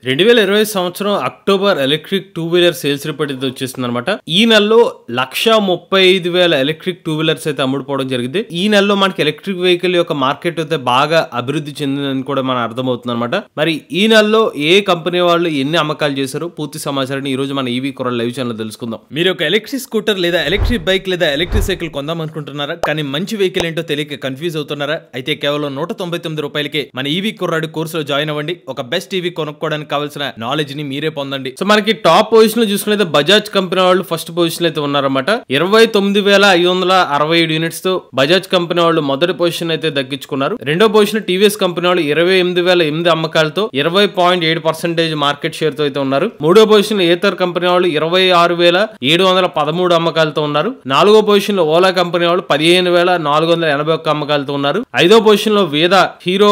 2020 సంవత్సరం October electric two wheeler sales report అయితే వచ్చేస్తుంది అనమాట. ఈ నెలలో 135,000 ఎలక్ట్రిక్ టూ వీలర్స్ అయితే అమ్ముడుపోవడం జరిగింది. ఈ నెలలో మనకి ఎలక్ట్రిక్ వెహికల్ యొక్క మార్కెట్ అయితే బాగా అభివృద్ధి చెందిందని కూడా మనం అర్థమవుతుంది అనమాట. మరి ఈ నెలలో ఏ కంపెనీ వాళ్ళు ఎన్ని అమ్మకాలు చేశారు పూర్తి సమాచారాన్ని ఈ రోజు మన ఈవీ కొరల్ లైవ్ ఛానల్ తెలుసుకుందాం. మీరు ఒక ఎలక్ట్రిక్ స్కూటర్ లేదా ఎలక్ట్రిక్ బైక్ లేదా ఎలక్ట్రిక్ సైకిల్ కొందాం అనుకుంటున్నారా? కానీ మంచి వెహికల్ ఏంటో తెలియక కన్ఫ్యూజ్ అవుతున్నారా? అయితే కేవలం 199 రూపాయలకే మన ఈవీ కొర్రాడు కోర్సులో జాయిన్ అవ్వండి. ఒక బెస్ట్ ఈవీ కొనుక్కోవడానికి కావాల్సిన నాలెడ్జ్ ని మీరే పొందండి. సో మనకి టాప్ పొజిషన్ లో చూసుకున్నైతే బజాజ్ కంపెనీ వాళ్ళు ఫస్ట్ పొజిషన్ అయితే ఉన్నారన్నమాట. 29,567 యూనిట్స్ తో బజాజ్ కంపెనీ వాళ్ళు మొదటి పొజిషన్ అయితే దక్కించుకున్నారు. రెండో పొజిషన్ టీవీఎస్ కంపెనీ వాళ్ళు 28,008 అమ్మకాలతో 20.8% మార్కెట్ షేర్ తో అయితే ఉన్నారు. మూడో పొజిషన్ ఏథర్ కంపెనీ వాళ్ళు 26,713 అమ్మకాలతో ఉన్నారు. నాలుగో పొజిషన్ లో ఓలా కంపెనీ వాళ్ళు 15,481 అమ్మకాలతో ఉన్నారు. ఐదో పొజిషన్ లో వేద హీరో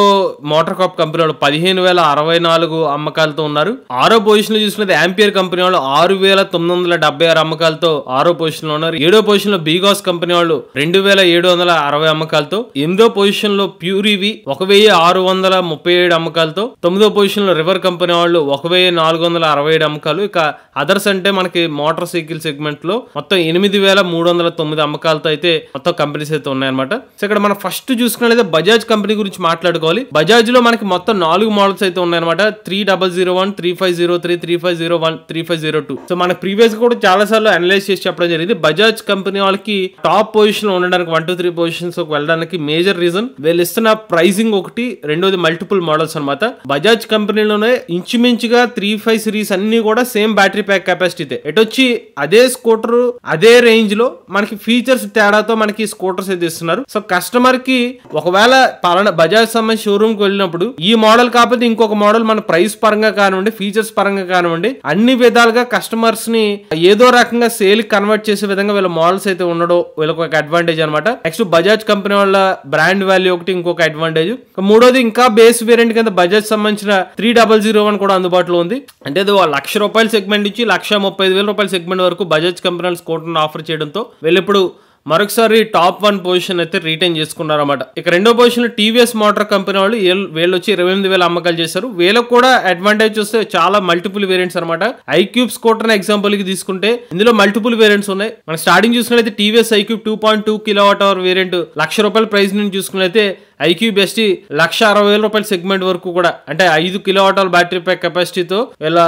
మోటార్ కాప్ కంపెనీ వాళ్ళు 15,064 అమ్మకాలతో ఉన్నారు. ఆరో పొజిషన్ లో చూసుకుంటే ఆంపియర్ కంపెనీ వాళ్ళు 6,976 అమ్మకాలతో ఆరో పొజిషన్ లో ఉన్నారు. ఏడో పొజిషన్ లో బీగాస్ కంపెనీ వాళ్ళు 2,760 అమ్మకాలతో. ఎనిమిదో పొజిషన్ లో ప్యూరివి 1,637 అమ్మకాలతో. తొమ్మిదో పొజిషన్ లో రివర్ కంపెనీ వాళ్ళు 1,467 అమ్మకాలు. ఇక అదర్స్ అంటే మనకి మోటార్ సైకిల్ సెగ్మెంట్ లో మొత్తం 8,309 అమ్మకాలతో అయితే మొత్తం కంపెనీస్ అయితే ఉన్నాయన్నమాట. సో ఇక్కడ మనం ఫస్ట్ చూసుకున్నట్లయితే బజాజ్ కంపెనీ గురించి మాట్లాడుకోవాలి. బజాజ్ లో మనకి మొత్తం 4 మోడల్స్ అయితే ఉన్నాయన్నమాట. 3001, 3503, 3501, 3502. సో మన ప్రీవియస్ కూడా చాలా సార్లు అనలైజ్ చేసి చెప్పడం జరిగింది. బజాజ్ కంపెనీ వాళ్ళకి టాప్ పొజిషన్ లో ఉండడానికి 1 to 3 పొజిషన్స్ వెళ్ళడానికి మేజర్ రీజన్ వీళ్ళు ఇస్తున్న ప్రైసింగ్ ఒకటి, రెండోది మల్టిపుల్ మోడల్స్ అనమాట. బజాజ్ కంపెనీలోనే ఇంచుమించుగా 35 సిరీస్ అన్ని కూడా సేమ్ బ్యాటరీ ప్యాక్ కెపాసిటీ. ఎటొచ్చి అదే స్కూటర్ అదే రేంజ్ లో మనకి ఫీచర్స్ తేడాతో మనకి స్కూటర్స్ అయితే ఇస్తున్నారు. సో కస్టమర్ కి ఒకవేళ పలానా బజాజ్ సంబంధించి షోరూమ్ కి వెళ్ళినప్పుడు ఈ మోడల్ కాకపోతే ఇంకొక మోడల్ మన ప్రైస్ పరంగా కానివ్వండి, ఫీచర్స్ పరంగా కానివ్వండి, అన్ని విధాలుగా కస్టమర్స్ ని ఏదో రకంగా సేల్ కన్వర్ట్ చేసే విధంగా వీళ్ళ మోడల్స్ అయితే ఉండడం వీళ్ళకి ఒక అడ్వాంటేజ్ అనమాట. నెక్స్ట్ బజాజ్ కంపెనీ వాళ్ళ బ్రాండ్ వాల్యూ ఒకటి ఇంకొక అడ్వాంటేజ్. మూడోది ఇంకా బేస్ వేరియంట్ కింద బజాజ్ సంబంధించిన 3001 కూడా అందుబాటులో ఉంది. అంటే అది ₹1,00,000 సెగ్మెంట్ నుంచి ₹135,000 సెగ్మెంట్ వరకు బజాజ్ కంపెనీ స్కూటర్ ఆఫర్ చేయడంతో వీళ్ళు ఇప్పుడు మరొకసారి టాప్ 1 పొజిషన్ అయితే రీటైన్ చేసుకున్నారు అన్నమాట. ఇక రెండో పొజిషన్ లో టీవీఎస్ మోటార్ కంపెనీ వాళ్ళు వీళ్ళు వచ్చి 28,000 అమ్మకాలు చేశారు. వీళ్ళకి కూడా అడ్వాంటేజ్ వస్తే చాలా మల్టిపుల్ వేరియంట్స్ అనమాట. ఐక్యూబ్ స్కూటర్ ఎగ్జాంపుల్ కి తీసుకుంటే ఇందులో మల్టిపుల్ వేరియంట్స్ ఉన్నాయి. మనం స్టార్టింగ్ చూసుకున్నైతే TVS iQube 2.2 kWh variant ₹1,00,000 price నుంచి చూసుకున్నైతే ఐక్యూబ్ ఎస్టీ ₹1,60,000 సెగ్మెంట్ వరకు కూడా అంటే 5 kWh బ్యాటరీ ప్యాక్ కెపాసిటీతో వీళ్ళ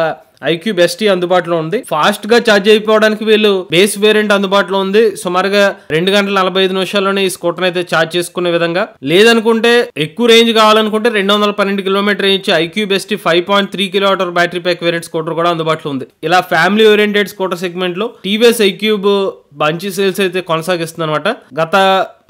ఐక్యూబ్ ఎస్టీ అందుబాటులో ఉంది. ఫాస్ట్ గా ఛార్జ్ అయిపోవడానికి వీళ్ళు బేస్ వేరియంట్ అందుబాటులో ఉంది. సుమారుగా 2 గంటల 45 నిమిషాల్లోనే ఈ స్కూటర్ అయితే ఛార్జ్ చేసుకునే విధంగా. లేదనుకుంటే ఎక్కువ రేంజ్ కావాలనుకుంటే 212 kilometre range iQube ST 5.3 kWh battery pack variant scooter కూడా అందుబాటులో ఉంది. ఇలా ఫ్యామిలీ ఓరియంటెడ్ స్కూటర్ సెగ్మెంట్ లో టీవీఎస్ ఐక్యూబ్ మంచి సేల్స్ అయితే కొనసాగిస్తుంది అనమాట. గత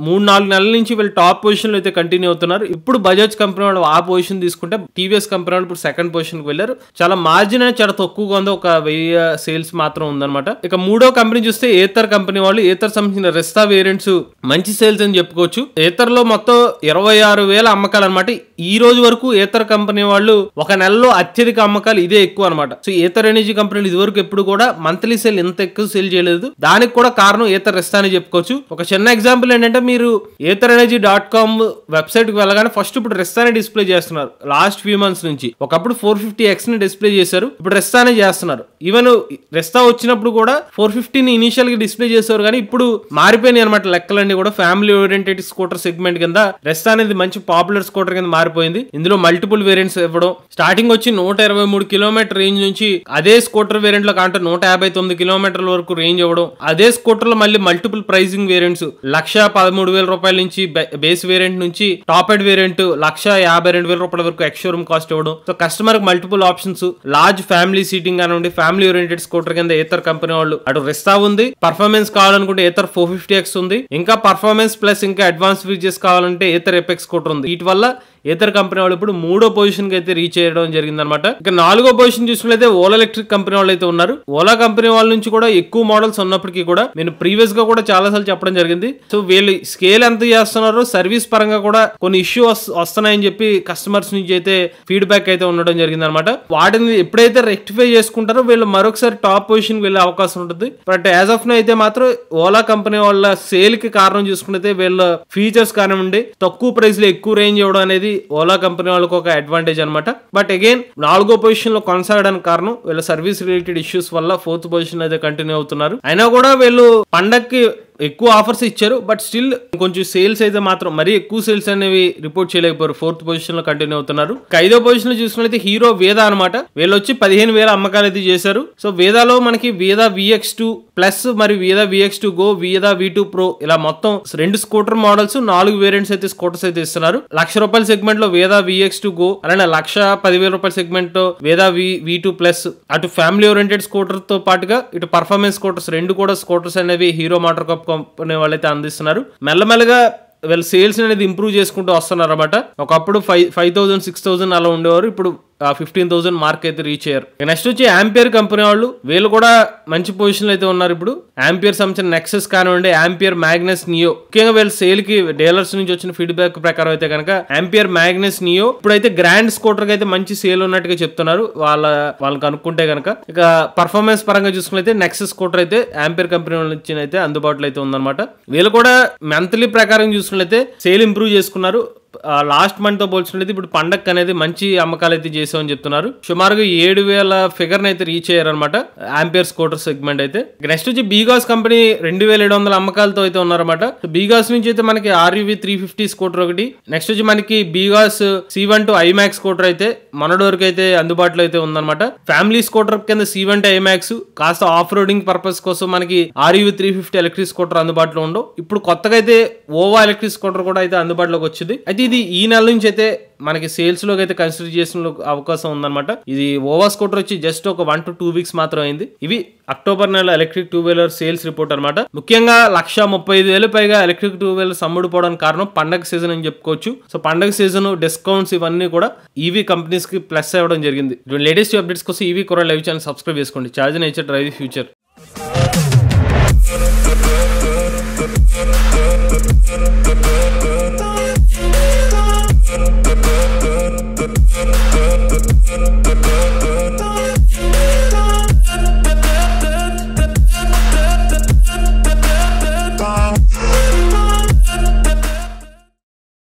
3-4 నెలల నుంచి వీళ్ళు టాప్ పొజిషన్ లో అయితే కంటిన్యూ అవుతున్నారు. ఇప్పుడు బజాజ్ కంపెనీ వాళ్ళు ఆ పొజిషన్ తీసుకుంటే టీవీఎస్ కంపెనీ వాళ్ళు ఇప్పుడు సెకండ్ పొజిషన్ కి వెళ్ళారు. చాలా మార్జిన్ అనేది చాలా తక్కువగా ఉంది, ఒక 1000 సేల్స్ మాత్రం ఉందన్నమాట. ఇక మూడో కంపెనీ చూస్తే ఏథర్ కంపెనీ వాళ్ళు ఏథర్ సంబంధించిన రెస్తా వేరియంట్స్ మంచి సేల్స్ అని చెప్పుకోవచ్చు. ఏథర్ లో మొత్తం 26,000 అమ్మకాలు అనమాట. ఈ రోజు వరకు ఏథర్ కంపెనీ వాళ్ళు ఒక నెలలో అత్యధిక అమ్మకాలు ఇదే ఎక్కువ అనమాట. సో ఏథర్ ఎనర్జీ కంపెనీలు ఇది వరకు ఎప్పుడు కూడా మంత్లీ సేల్ ఇంత ఎక్కువ సేల్ చేయలేదు. దానికి కూడా కారణం ఏథర్ రెస్తా అని చెప్పుకోవచ్చు. ఒక చిన్న ఎగ్జాంపుల్ ఏంటంటే మీరు aetherenergy.com వెబ్సైట్ కి వెళ్ళగానే ఫస్ట్ ఇప్పుడు రెస్టానే డిస్ప్లే చేస్తున్నారు. లాస్ట్ ఫ్యూ మంత్స్ నుంచి ఒకప్పుడు 450X ని డిస్ప్లే చేశారు, ఇప్పుడు రెస్టానే చేస్తున్నారు. ఈవెన్ రెస్తా వచ్చినప్పుడు కూడా 450 ని ఇనిషియల్ గా డిస్ప్లే చేశారు, కానీ ఇప్పుడు మారిపోయినాయి అనమాట లెక్కలన్నీ కూడా. ఫ్యామిలీ ఓరియంటెడ్ స్కూటర్ సెగ్మెంట్ కింద రెస్తా అనేది మంచి పాపులర్ స్కూటర్ కింద మారిపోయింది. ఇందులో మల్టిపుల్ వేరియంట్స్ ఇవ్వడం, స్టార్టింగ్ వచ్చి 123 కిలోమీటర్ రేంజ్ నుంచి అదే స్కూటర్ వేరియంట్ లో కాంటే 159 కిలోమీటర్ల వరకు రేంజ్ ఇవ్వడం. అదే స్కూటర్ లో మళ్ళీ మల్టిపుల్ ప్రైసింగ్ వేరియంట్స్ ₹1,13,000 నుంచి బేస్ వేరియంట్ నుంచి టాప్ ఎడ్ వేరియంట్ ₹1,52,000 వరకు ఎక్స్ షోరూమ్ కాస్ట్ ఇవ్వడం. సో కస్టమర్ కి multiple options, large family seating కానివ్వండి, ఫ్యామిలీ ఓరియంటెడ్ స్కూటర్ కింద ఏథర్ కంపెనీ వాళ్ళు అటు రెస్తా ఉంది. పర్ఫార్మెన్స్ కావాలనుకుంటే ఏథర్ 450X ఉంది. ఇంకా పర్ఫార్మెన్స్ ప్లస్ ఇంకా అడ్వాన్స్ ఫీచర్స్ కావాలంటే ఏథర్ ఎపెక్స్ స్కూటర్ ఉంది. వీటి వల్ల ఏథర్ కంపెనీ వాళ్ళు ఇప్పుడు మూడో పొజిషన్ కి అయితే రీచ్ చేయడం జరిగింది అనమాట. ఇక నాలుగో పొజిషన్ చూసుకున్నట్లయితే ఓలా ఎలక్ట్రిక్ కంపెనీ వాళ్ళు అయితే ఉన్నారు. ఓలా కంపెనీ వాళ్ళ నుంచి కూడా ఎక్కువ మోడల్స్ ఉన్నప్పటికీ కూడా నేను ప్రీవియస్ గా కూడా చాలా సార్లు చెప్పడం జరిగింది. సో వీళ్ళు స్కేల్ ఎంత చేస్తున్నారో సర్వీస్ పరంగా కూడా కొన్ని ఇష్యూ వస్తున్నాయని చెప్పి కస్టమర్స్ నుంచి అయితే ఫీడ్బ్యాక్ అయితే ఉండడం జరిగింది అనమాట. వాటిని ఎప్పుడైతే రెక్టిఫై చేసుకుంటారో వీళ్ళు మరొకసారి టాప్ పొజిషన్ వెళ్ళే అవకాశం ఉంటుంది. బట్ యాజ్ ఆఫ్ నో అయితే మాత్రం ఓలా కంపెనీ వాళ్ళ సేల్ కి కారణం చూసుకుంటే వీళ్ళ ఫీచర్స్ కానివ్వండి, తక్కువ ప్రైస్ లో ఎక్కువ రేంజ్ ఇవ్వడం అనేది ఓలా కంపెనీ వాళ్ళకి ఒక అడ్వాంటేజ్ అనమాట. బట్ అగైన్ 4వ పొజిషన్ లో కొనసాగడానికి కారణం వీళ్ళ సర్వీస్ రిలేటెడ్ ఇష్యూస్ వల్ల 4th పొజిషన్ అయితే కంటిన్యూ అవుతున్నారు. అయినా కూడా వీళ్ళు పండక్కి ఎక్కువ ఆఫర్స్ ఇచ్చారు. బట్ స్టిల్ కొంచెం సేల్స్ అయితే మాత్రం మరీ ఎక్కువ సేల్స్ అనేవి రిపోర్ట్ చేయలేకపోయారు. 4th పొజిషన్ లో కంటిన్యూ అవుతున్నారు. 5వ పొజిషన్ లో చూసుకున్నట్లయితే హీరో వేదా అనమాట. వీళ్ళు వచ్చి 15,000 అమ్మకాలు అయితే చేశారు. సో వేదాలో మనకి వేదా VX2 ప్లస్ మరియు వేదా VX2 గో, వేదా V2 Pro ఇలా మొత్తం 2 స్కూటర్ మోడల్స్ 4 వేరియంట్స్ అయితే స్కూటర్స్ అయితే ఇస్తున్నారు. ₹1,00,000 సెగ్మెంట్ లో వేదా VX2 గో, అలానే ₹1,10,000 సెగ్మెంట్ లో వేదా V2 ప్లస్ అటు ఫ్యామిలీ ఓరియంటెడ్ స్కూటర్ తో పాటుగా ఇటు పర్ఫార్మెన్స్ స్కూటర్స్ 2 కూడా స్కూటర్స్ అనేవి హీరో మోటార్ కప్ కంపెనీ వాళ్ళైతే అందిస్తున్నారు. మెల్లమెల్లగా వీళ్ళ సేల్స్ అనేది ఇంప్రూవ్ చేసుకుంటూ వస్తున్నారు అనమాట. ఒకప్పుడు 5,000 6,000 అలా ఉండేవారు. ఇప్పుడు 15,000 మార్క్ అయితే రీచ్ అయ్యారు. నెక్స్ట్ వచ్చి ఆంపియర్ కంపెనీ వాళ్ళు, వీళ్ళు కూడా మంచి పొజిషన్ అయితే ఉన్నారు. ఇప్పుడు ఆంపియర్ సంబంధించిన నెక్సస్ కానివ్వండి, ఆంపియర్ మ్యాగ్నస్ నియో, ముఖ్యంగా వీళ్ళ సేల్ కి డీలర్స్ నుంచి వచ్చిన ఫీడ్బ్యాక్ ప్రకారం అయితే కనుక ఆంపియర్ మ్యాగ్నస్ నియో ఇప్పుడైతే గ్రాండ్ స్కూటర్ కి అయితే మంచి సేల్ ఉన్నట్టుగా చెప్తున్నారు. వాళ్ళకి అనుకుంటే కనుక. ఇక పర్ఫార్మెన్స్ పరంగా చూసుకున్నైతే నెక్సస్ స్కూటర్ అయితే ఆంపియర్ కంపెనీ నుంచి అయితే అందుబాటులో అయితే ఉందన్నమాట. వీళ్ళు కూడా మంత్లీ ప్రకారం చూసుకున్నట్లయితే సేల్ ఇంప్రూవ్ చేసుకున్నారు. లాస్ట్ మంత్ తో పోల్చుకున్నది ఇప్పుడు పండగ అనేది మంచి అమ్మకాలు అయితే చేసామని చెప్తున్నారు. సుమారుగా 7,000 ఫిగర్ అయితే రీచ్ అయ్యారనమాట ఆంపియర్ స్కూటర్ సెగ్మెంట్ అయితే. నెక్స్ట్ వచ్చి బీగాస్ కంపెనీ 2,700 అమ్మకాలతో అయితే ఉన్నారన్నమాట. బీగాస్ నుంచి అయితే మనకి RUV 350 స్కూటర్ ఒకటి, నెక్స్ట్ వచ్చి మనకి బీగాస్ C12 IMAX స్కూటర్ అయితే మనోడి వరకు అయితే అందుబాటులో అయితే ఉందన్నమాట. ఫ్యామిలీ స్కూటర్ కింద C12 IMAX కాస్త ఆఫ్ రోడింగ్ పర్పస్ కోసం మనకి RUV 350 ఎలక్ట్రిక్ స్కూటర్ అందుబాటులో ఉండవు. ఇప్పుడు కొత్తగా అయితే ఓవా ఎలక్ట్రిక్ స్కూటర్ కూడా అయితే అందుబాటులోకి వచ్చింది. అయితే ఇది ఈ నెల నుంచి అయితే మనకి సేల్స్ లోకి అయితే కన్సిడర్ చేసిన అవకాశం ఉందన్నమాట. ఇది ఓవా స్కూటర్ వచ్చి జస్ట్ ఒక 1 to 2 వీక్స్ మాత్రం అయింది. ఇవి అక్టోబర్ నెల ఎలక్ట్రిక్ 2 వీలర్ సేల్స్ రిపోర్ట్ అనమాట. ముఖ్యంగా 135,000 పైగా ఎలక్ట్రిక్ 2 వీలర్స్ అమ్ముడుపోవడానికి కారణం పండగ సీజన్ అని చెప్పుకోవచ్చు. సో పండగ సీజన్ డిస్కౌంట్స్ ఇవన్నీ కూడా ఈవీ కంపెనీస్ కి ప్లస్ అవ్వడం జరిగింది. లేటెస్ట్ అప్డేట్స్ కోసం ఈవీ కొర లైవ్ ఛానల్ సబ్స్క్రైబ్ చేసుకోండి. Charge nature drive future.